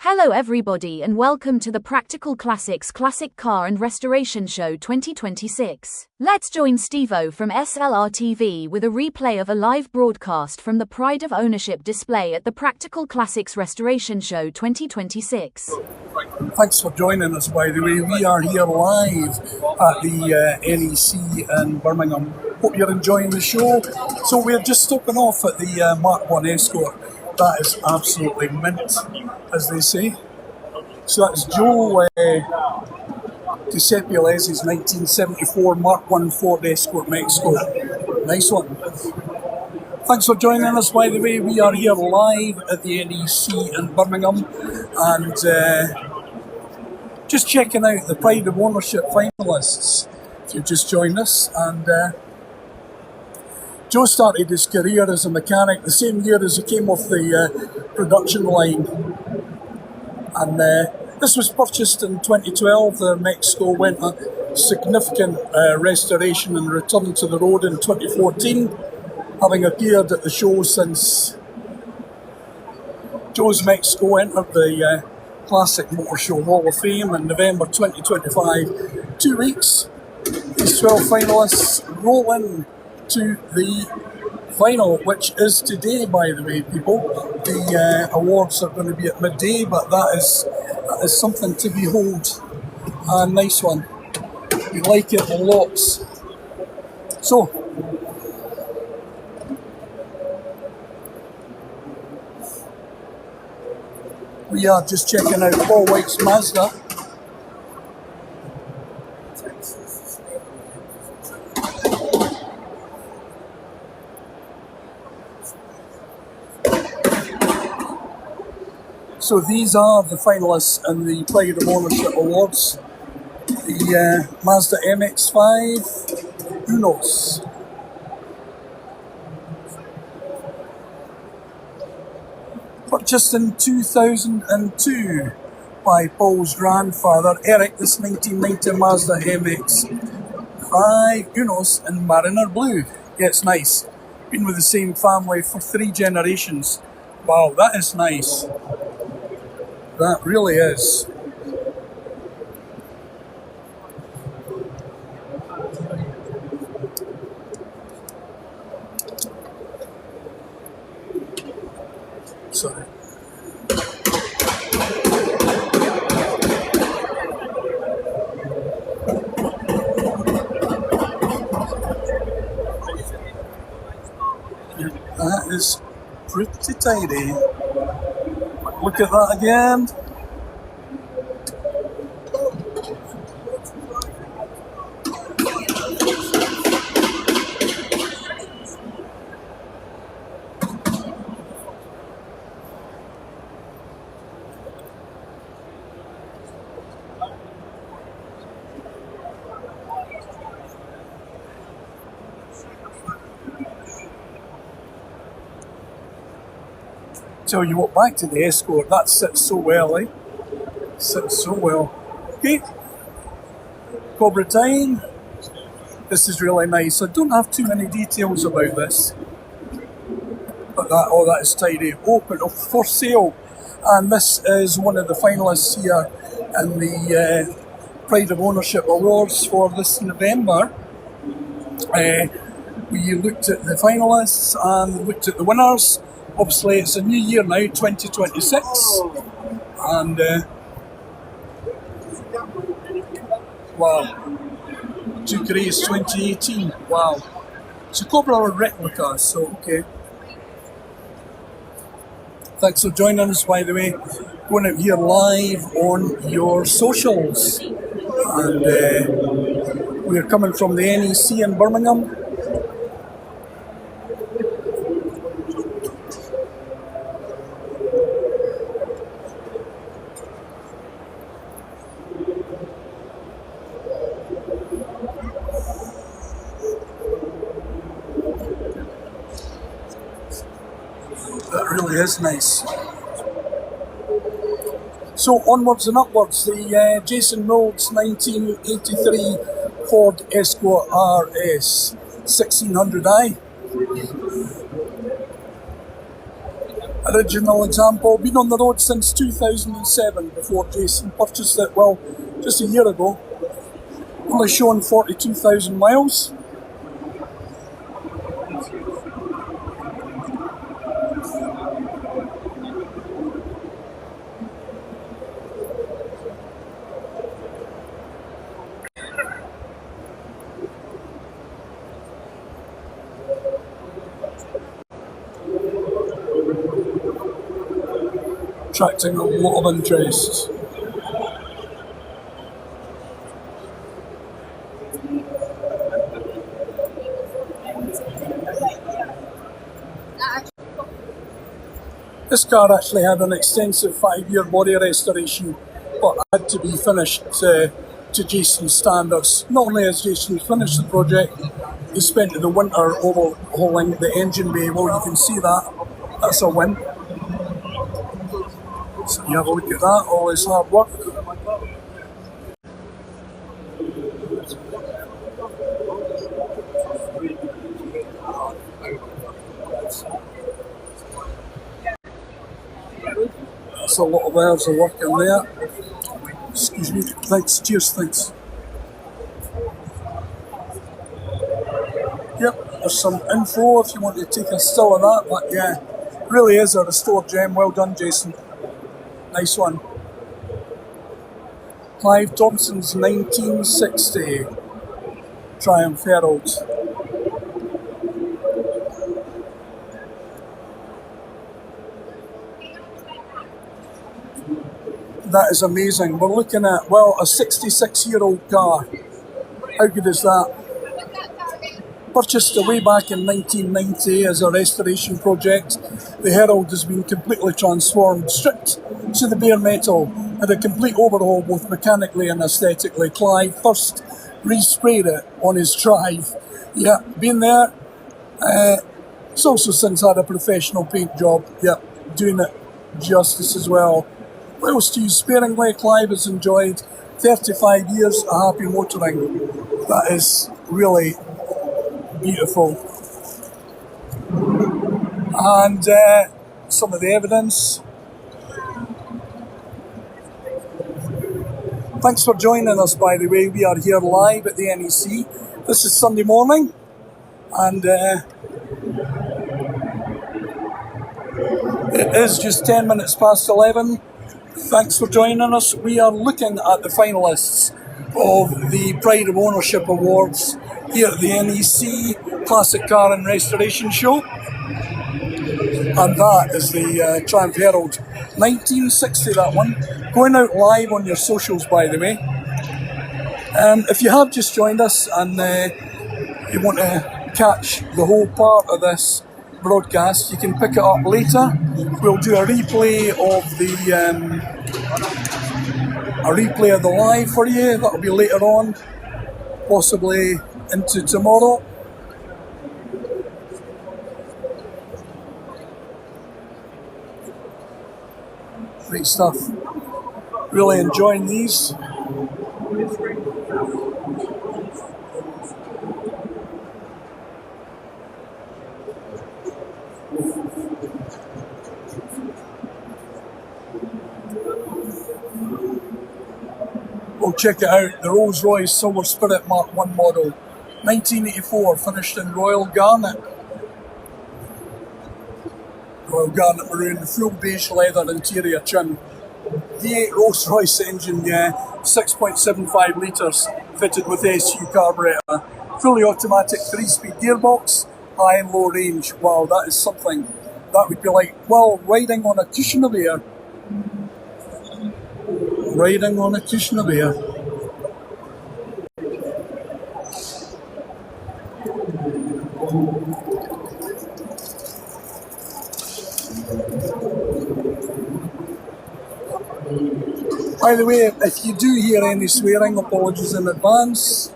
Hello everybody and welcome to the Practical Classics Classic Car and Restoration Show 2026. Let's join Stevo from SLR.tv with a replay of a live broadcast from the Pride of Ownership display at the Practical Classics Restoration Show 2026. Thanks for joining us, by the way. We are here live at the NEC in Birmingham. Hope you're enjoying the show. So we're just stopping off at the Mark 1 Escort. That is absolutely mint, as they say. So that's Joe Giuseppe Alessi's 1974 Mark 1 Ford Escort Mexico. Nice one. Thanks for joining us, by the way. We are here live at the NEC in Birmingham and just checking out the Pride of Ownership finalists. If you just joined us, and Joe started his career as a mechanic the same year as he came off the production line. And this was purchased in 2012. The Mexico went a significant restoration and returned to the road in 2014, having appeared at the show since. Joe's Mexico entered the Classic Motor Show Hall of Fame in November 2025. 2 weeks, these 12 finalists roll in to the final, which is today, by the way, people. The awards are going to be at midday, but that is something to behold. A nice one. We like it lots. So, we are just checking out Paul White's Mazda. So these are the finalists in the Pride of Ownership Awards. The Mazda MX-5 Unos. Purchased in 2002 by Paul's grandfather, Eric. This 1990 Mazda MX-5 Unos in Mariner Blue. Yeah, it's nice. Been with the same family for 3 generations. Wow, that is nice. That really is. Sorry. That is pretty tidy. Look at that again. Tell you what, back to the Escort, that sits so well, eh? Sits so well. Okay, Cobra Time. This is really nice. I don't have too many details about this, but that is tidy. Open for sale, and this is one of the finalists here in the Pride of Ownership Awards for this November. We looked at the finalists and looked at the winners. Obviously, it's a new year now, 2026, and wow, Duke Race 2018, wow. It's a Cobra or replica, so okay. Thanks for joining us, by the way. Going out here live on your socials, and we're coming from the NEC in Birmingham. That really is nice. So onwards and upwards, the Jason Mills 1983 Ford Escort RS 1600i. original example. Been on the road since 2007 before Jason purchased it, well, just a year ago. Only shown 42,000 miles. Attracting a lot of interest. This car actually had an extensive 5-year body restoration, but had to be finished to Jason's standards. Not only has Jason finished the project, he spent the winter overhauling the engine bay. Well, you can see that. That's a win. So you have a look at that, all his hard work. That's a lot of hours of work in there. Excuse me, thanks, cheers, thanks. Yep, there's some info if you want to take a still of that, but yeah, really is a restored gem. Well done, Jason. Nice one. Clive Thompson's 1960 Triumph Herald. That is amazing. We're looking at, well, a 66-year-old car. How good is that? Purchased way back in 1990 as a restoration project, the Herald has been completely transformed, stripped to the bare metal, had a complete overhaul both mechanically and aesthetically. Clive first resprayed it on his drive. Yeah, been there. It's also since had a professional paint job. Yeah, doing it justice as well. What else to use sparingly? Clive has enjoyed 35 years of happy motoring. That is really beautiful. And some of the evidence. Thanks for joining us, by the way. We are here live at the NEC. This is Sunday morning, and it is just 10 minutes past 11. Thanks for joining us. We are looking at the finalists of the Pride of Ownership Awards here at the NEC Classic Car and Restoration Show. And that is the Triumph Herald 1960, that one. Going out live on your socials, by the way. If you have just joined us and you want to catch the whole part of this broadcast, you can pick it up later. We'll do a replay of the live for you. That'll be later on, possibly into tomorrow. Great stuff. Really enjoying these. Well, check it out, the Rolls-Royce Silver Spirit Mark 1 model, 1984, finished in Royal Garnet. Royal Garnet Maroon, full beige leather interior trim. V8 Rolls-Royce engine, yeah, 6.75 litres, fitted with SU carburettor. Fully automatic 3-speed gearbox, high and low range. Wow, that is something. That would be like, well, riding on a cushion of air. Riding on a cushion of air. By the way, if you do hear any swearing, apologies in advance,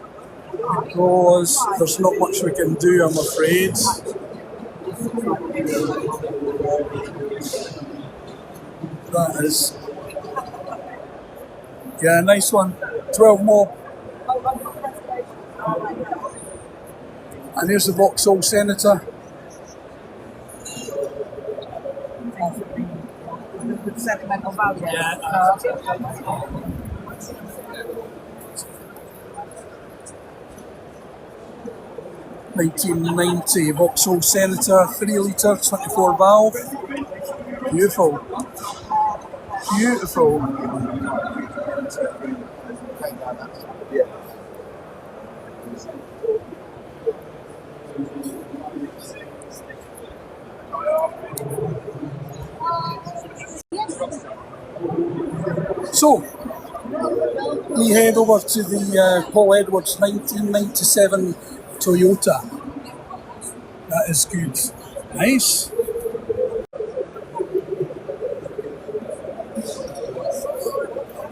because there's not much we can do, I'm afraid. That is, yeah, nice one. 12 more. And here's the Vauxhall Senator. sentimental value. Yeah. 1990 Vauxhall Senator, 3 litre, 24 valve. Beautiful. Beautiful. So, we head over to the Paul Edwards 1997 Toyota. That is good. Nice.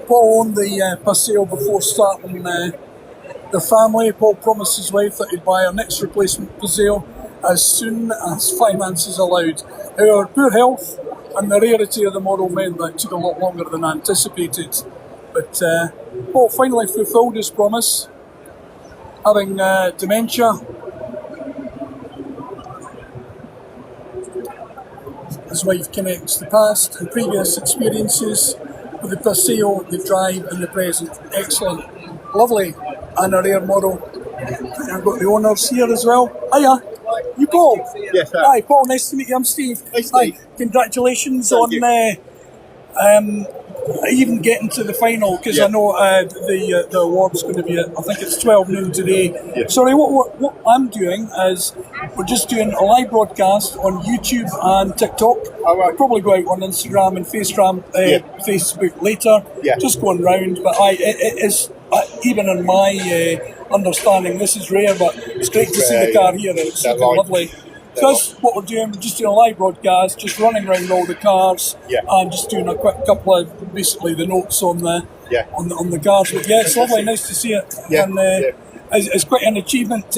Paul owned the Paseo before starting the family. Paul promised his wife that he'd buy her next replacement Paseo as soon as finances allowed. However, poor health and the rarity of the model meant that it took a lot longer than anticipated. But Paul finally fulfilled his promise, having dementia. His wife connects the past and previous experiences with the Paseo, the drive and the present. Excellent. Lovely and a rare model. I've got the owners here as well. Hiya. You Paul? Yes, sir. Hi Paul, nice to meet you. I'm Steve. Hi, Steve. Hi. Congratulations Thank on even getting to the final, because I know the award's going to be at, I think it's 12 noon today. Yeah. Sorry, what I'm doing is we're just doing a live broadcast on YouTube and TikTok. All right. I'll probably go out on Instagram and Facebook later. Yeah. Just going round, but it is even in my understanding, this is rare, but it's great to see the car here. It's lovely. Because what we're doing, we're just doing a live broadcast, just running around all the cars, and just doing a quick couple of basically the notes on the on the cars. But yeah, it's lovely, nice to see it, and it's quite an achievement.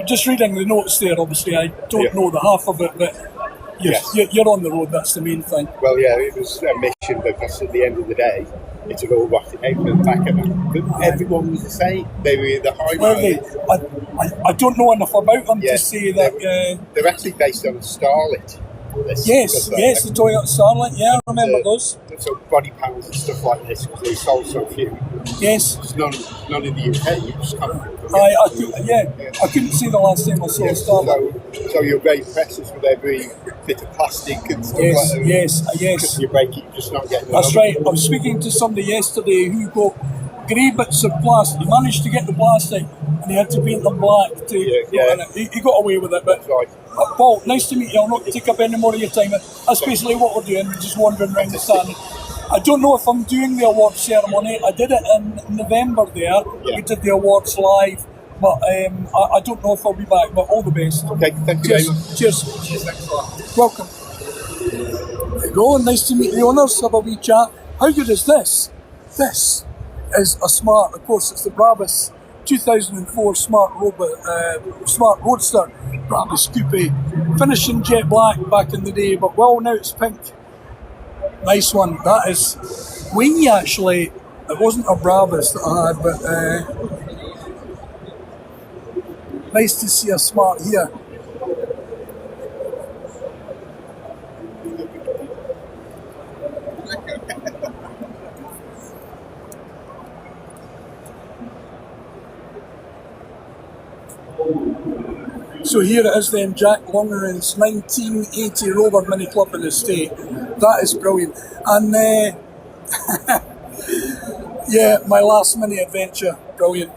Just reading the notes there, obviously, I don't know the half of it, but you're on the road. That's the main thing. Well, yeah, it was a mission, because at the end of the day, it's all rotting out the back of them. But everyone was the same. They were the high mileage. I don't know enough about them to say that. They're actually based on Starlet. Yes, the Toyota Starlet. Yeah, I remember those. So body panels and stuff like this, because they sold so few. Yes. There's none in the UK. You just can't. I couldn't see the last time I saw a Starlet. So you're very precious with every bit of plastic and stuff like that. Yes. Because you're breaking, you're just not getting. That's right. I was speaking to somebody yesterday who got grey bits of plastic. He managed to get the plastic, and he had to paint them black to. He got away with it, but. That's right. Paul, nice to meet you. I'll not take up any more of your time. That's basically what we're doing. We're just wandering around the stand. I don't know if I'm doing the awards ceremony. I did it in November there. We did the awards live, but I don't know if I'll be back. But all the best. Okay, thank you very much. Cheers. Thanks a lot. Welcome. There you go. Nice to meet the owners. Have a wee chat. How good is this? This is a smart. Of course, it's the Brabus 2004 Smart Roadster. Brabus Coupe, finishing jet black back in the day, but well, now it's pink. Nice one. That is actually. It wasn't a Brabus that I had, but nice to see a Smart here. So here it is then, Jack Longeren's 1980 Rover Mini Club and Estate. That is brilliant. And my last mini adventure, brilliant.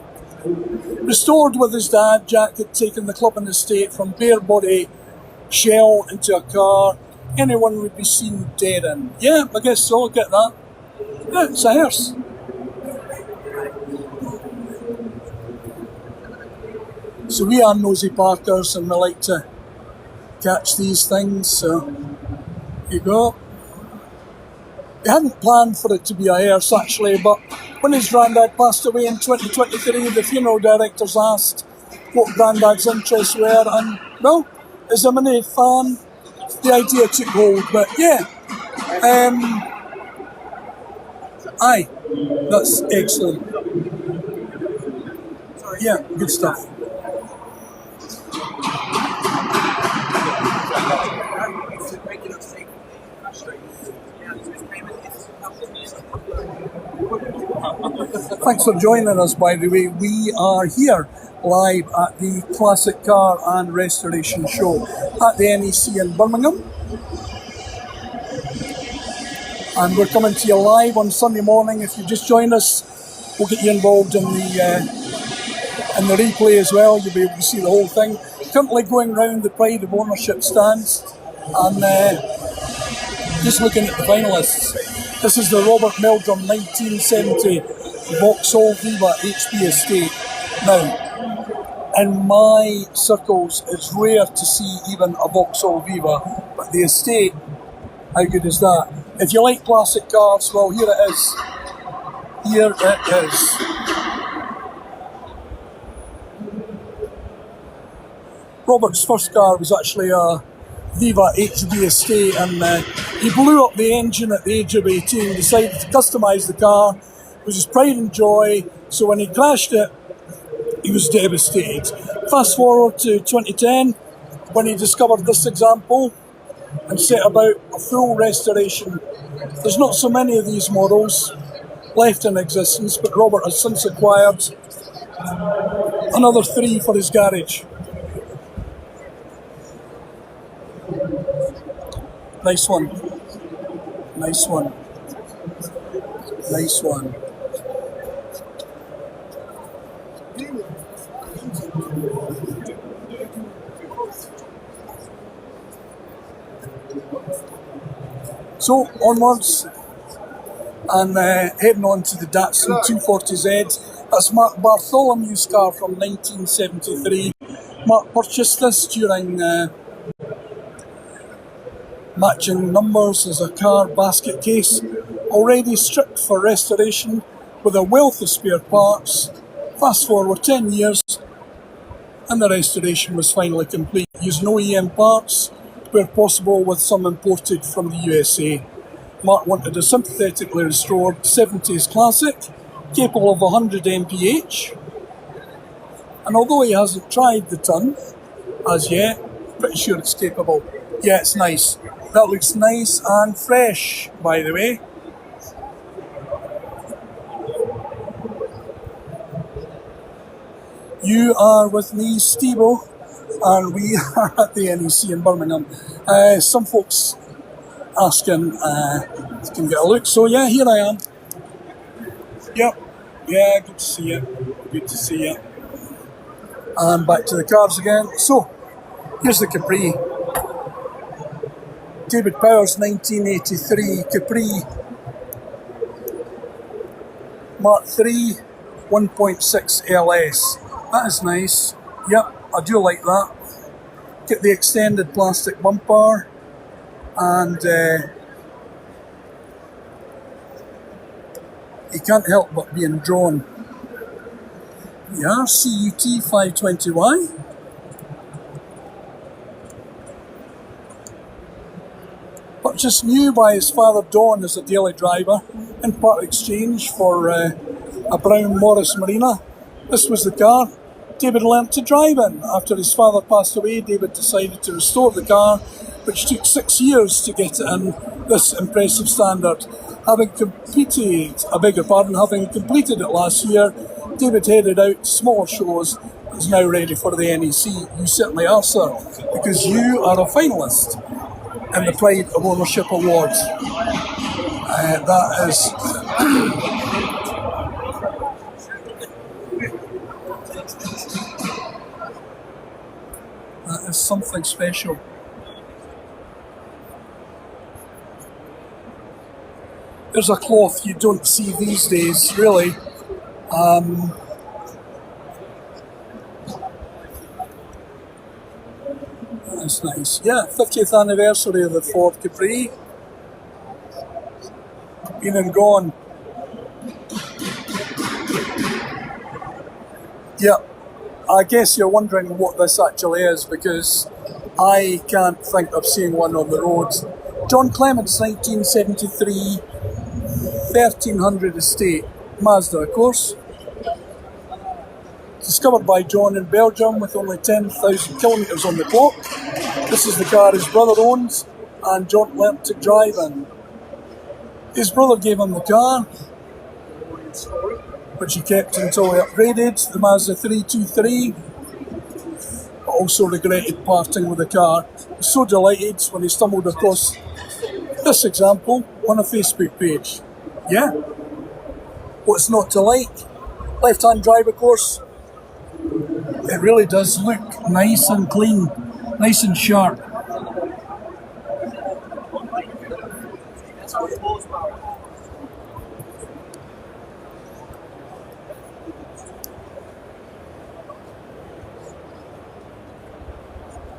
Restored with his dad, Jack had taken the Club and Estate from bare body shell into a car anyone would be seen dead in. Yeah, I guess so, I'll get that. Yeah, it's a hearse. So we are nosy parkers and we like to catch these things, so here you go. We hadn't planned for it to be a hearse actually, but when his granddad passed away in 2023, the funeral directors asked what granddad's interests were, and well, as a mini fan, the idea took hold, but yeah. Aye, that's excellent. Yeah, good stuff. Thanks for joining us, by the way. We are here live at the Classic Car and Restoration Show at the NEC in Birmingham. And we're coming to you live on Sunday morning. If you just joined us, we'll get you involved in the replay as well. You'll be able to see the whole thing. Currently going round the Pride of Ownership stands and just looking at the finalists. This is the Robert Meldrum 1970 Vauxhall Viva HB estate. Now, in my circles, it's rare to see even a Vauxhall Viva, but the estate, how good is that? If you like classic cars, well, here it is. Here it is. Robert's first car was actually a Viva HB estate, and he blew up the engine at the age of 18, decided to customise the car. It was his pride and joy, so when he crashed it, he was devastated. Fast forward to 2010, when he discovered this example and set about a full restoration. There's not so many of these models left in existence, but Robert has since acquired another 3 for his garage. Nice one. Nice one. Nice one. So onwards and heading on to the Datsun 240Z. That's Mark Bartholomew's car from 1973. Mark purchased this during matching numbers as a car basket case, already stripped for restoration with a wealth of spare parts. Fast forward 10 years and the restoration was finally complete, using OEM parts where possible, with some imported from the USA. Mark wanted a sympathetically restored 70s classic, capable of 100 mph, and although he hasn't tried the ton as yet, pretty sure it's capable. Yeah, it's nice. That looks nice and fresh, by the way. You are with me, Steve-O, and we are at the NEC in Birmingham. Some folks asking if you can get a look. So yeah, here I am. Yep. Yeah, good to see you. Good to see you. And back to the cars again. So, here's the Capri. David Powers 1983 Capri Mark III 1.6 LS. That is nice. Yep, I do like that. Get the extended plastic bumper and you can't help but being drawn. Yeah, CUT 520Y. Purchased new by his father Don as a daily driver in part exchange for a brown Morris Marina. This was the car David learnt to drive in. After his father passed away, David decided to restore the car, which took 6 years to get it in this impressive standard. Having completed it last year, David headed out to smaller shows and is now ready for the NEC. You certainly are, sir, because you are a finalist in the Pride of Ownership Awards. That is that is something special. There's a cloth you don't see these days, really. That's nice. Yeah, 50th anniversary of the Ford Capri. Been and gone. Yeah, I guess you're wondering what this actually is, because I can't think of seeing one on the road. John Clements, 1973, 1300 estate. Mazda, of course. Discovered by John in Belgium with only 10,000 kilometres on the clock. This is the car his brother owns and John learnt to drive in. His brother gave him the car which he kept until he upgraded the Mazda 323, but also regretted parting with the car. He was so delighted when he stumbled across this example on a Facebook page. Yeah, what's not to like? Left-hand drive, of course. It really does look nice and clean, nice and sharp.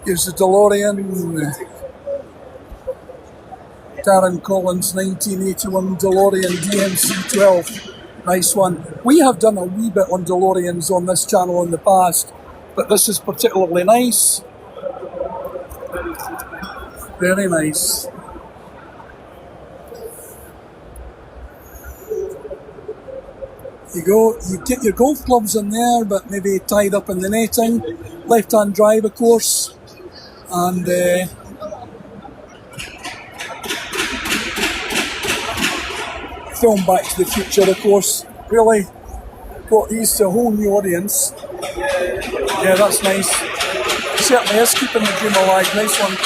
Here's the DeLorean. Darren Collins 1981 DeLorean DMC-12. Nice one. We have done a wee bit on DeLoreans on this channel in the past, but this is particularly nice. Very nice. You go, you get your golf clubs in there, but maybe tied up in the netting. Left-hand drive, of course. And film Back to the Future, of course. Really brought these to a whole new audience. Yeah, that's nice. Certainly is keeping the dream alive. Nice one.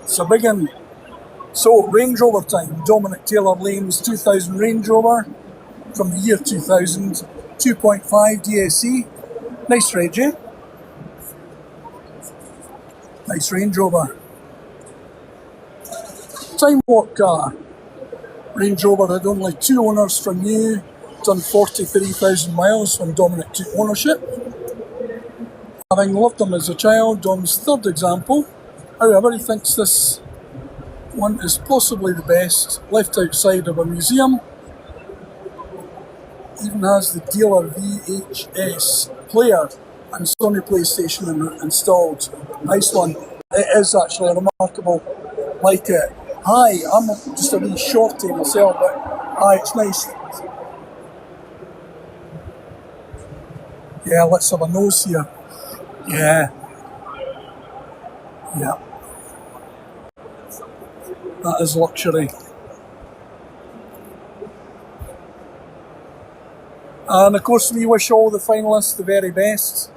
It's a big one. So, Range Rover time. Dominic Taylor Lane's 2000 Range Rover from the year 2000. 2.5 DSE. Nice Reg, eh? Nice Range Rover. Time what car? Range Rover had only 2 owners from new. Done 43,000 miles when Dominic took ownership. Having loved them as a child, Dom's third example. However, he thinks this one is possibly the best, left outside of a museum. Even has the dealer VHS player and Sony PlayStation installed. Nice one. It is actually remarkable. Like it. Hi, I'm just a wee shorty myself, but hi, it's nice. Yeah, let's have a nose here. Yeah. Yeah. That is luxury. And of course we wish all the finalists the very best.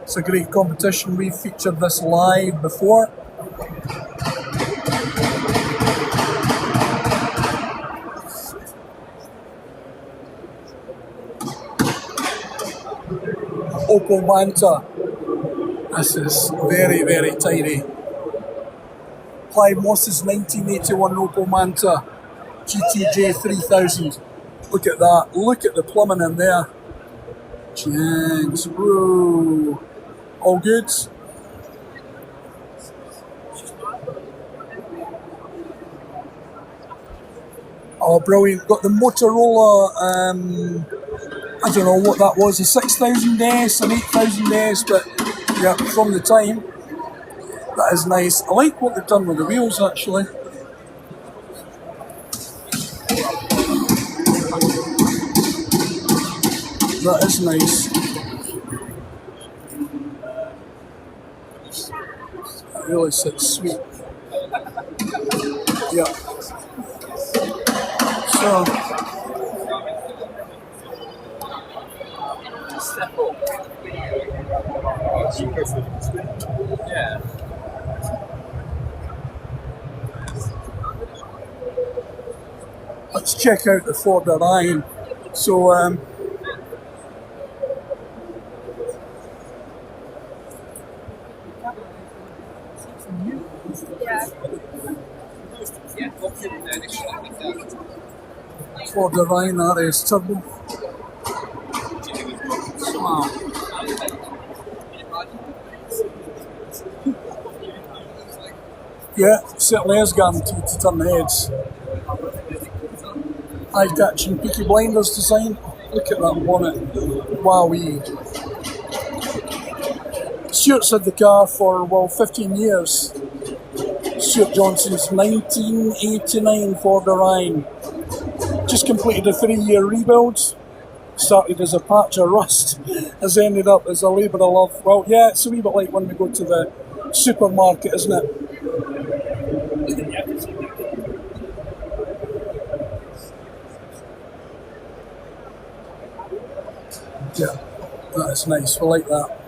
It's a great competition. We've featured this live before. Opel Manta. This is very, very tidy. Clive Moss's 1981 Opel Manta GTJ 3000. Look at that. Look at the plumbing in there. Jeez. Whoa. All good. Oh, brilliant. Got the Motorola, I don't know what that was, a 6000S, an 8000S, but yeah, from the time. That is nice. I like what they've done with the wheels, actually. That is nice. That really sits sweet. Yeah. So. Yeah. Let's check out the Ford Orion. So, Ford Orion RS Turbo. Wow. Yeah, certainly is guaranteed to turn heads. Eye-catching Peaky Blinders design. Look at that bonnet. Wowee. Stuart's had the car for, well, 15 years. Stuart Johnson's 1989 Ford Orion. Just completed a 3-year rebuild. Started as a patch of rust, has ended up as a labour of love. Well, yeah, it's a wee bit like when we go to the supermarket, isn't it? Yeah, that is nice. We like that.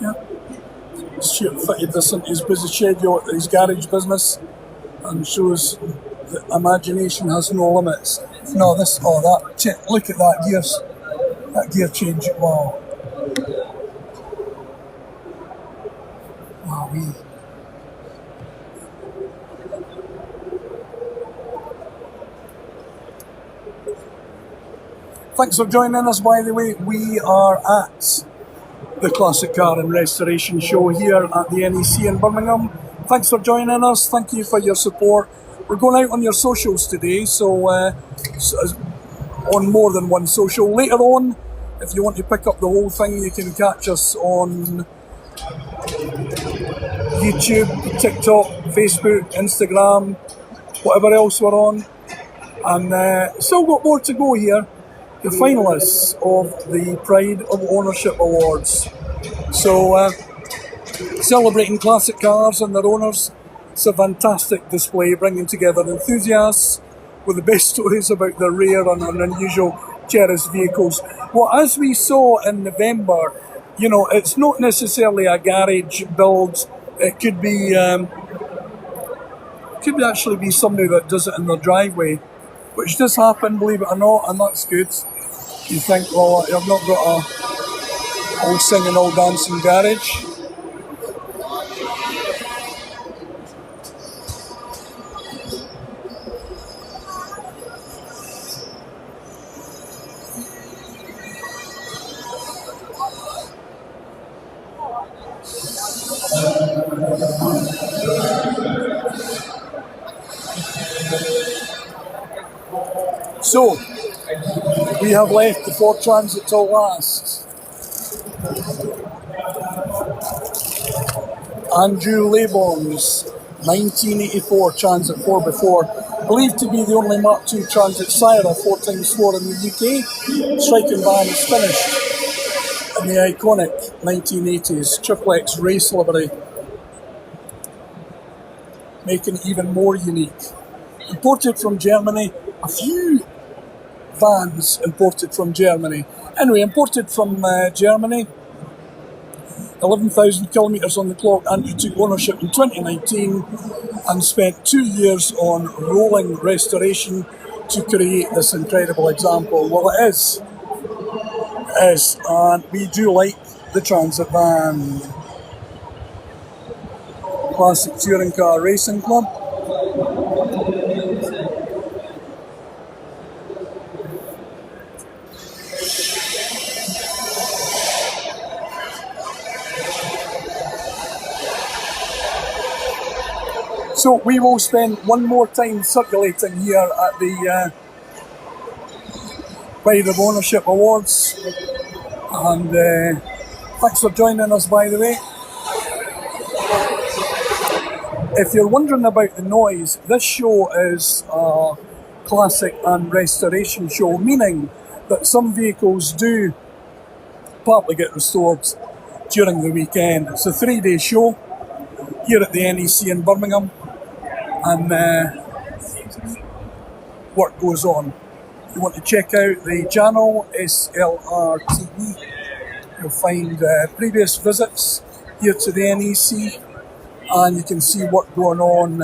Yeah. Stuart fitted this into his busy schedule at his garage business and shows that imagination has no limits. No, this, oh, that, look at that gears, that gear change, wow. Wowee. Thanks for joining us, by the way. We are at the Classic Car and Restoration Show here at the NEC in Birmingham. Thanks for joining us. Thank you for your support. We're going out on your socials today, so on more than one social. Later on, if you want to pick up the whole thing, you can catch us on YouTube, TikTok, Facebook, Instagram, whatever else we're on. And still got more to go here. The finalists of the Pride of Ownership Awards. So, celebrating classic cars and their owners. It's a fantastic display, bringing together enthusiasts with the best stories about their rare and unusual cherished vehicles. Well, as we saw in November, you know, it's not necessarily a garage build. It could be, could actually be somebody that does it in their driveway, which does happen, believe it or not, and that's good. You think, well, I've not got a all singing, all dancing garage. So, we have left the Ford Transit till last. Andrew Laborn's 1984 Transit 4x4, believed to be the only Mark II Transit sire of 4x4 in the UK. Striking van is finished in the iconic 1980s triplex race livery, making it even more unique. Imported from Germany, a few vans imported from Germany. Anyway, imported from Germany, 11,000 kilometres on the clock. Andrew took ownership in 2019 and spent 2 years on rolling restoration to create this incredible example. Well, it is, and we do like the Transit van. Classic Touring Car Racing Club. So we will spend one more time circulating here at the Pride of Ownership Awards. And thanks for joining us, by the way. If you're wondering about the noise, this show is a classic and restoration show, meaning that some vehicles do partly get restored during the weekend. It's a 3-day show here at the NEC in Birmingham, and work goes on. If you want to check out the channel, SLR.tv, you'll find previous visits here to the NEC, and you can see work going on,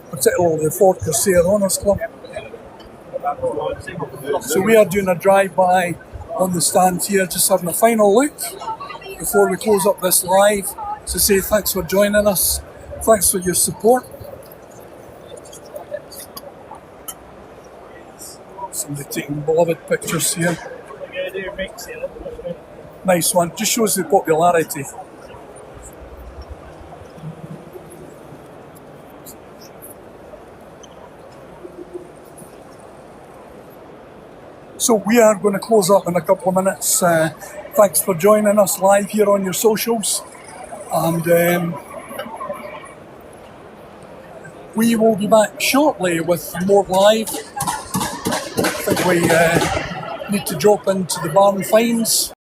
particularly the Ford Corsair Owners Club. So we are doing a drive-by on the stand here, just having a final look before we close up this live, to say thanks for joining us, thanks for your support. Somebody taking beloved pictures here. Nice one, just shows the popularity. So we are going to close up in a couple of minutes. Thanks for joining us live here on your socials. And we will be back shortly with more live. I think we need to drop into the barn finds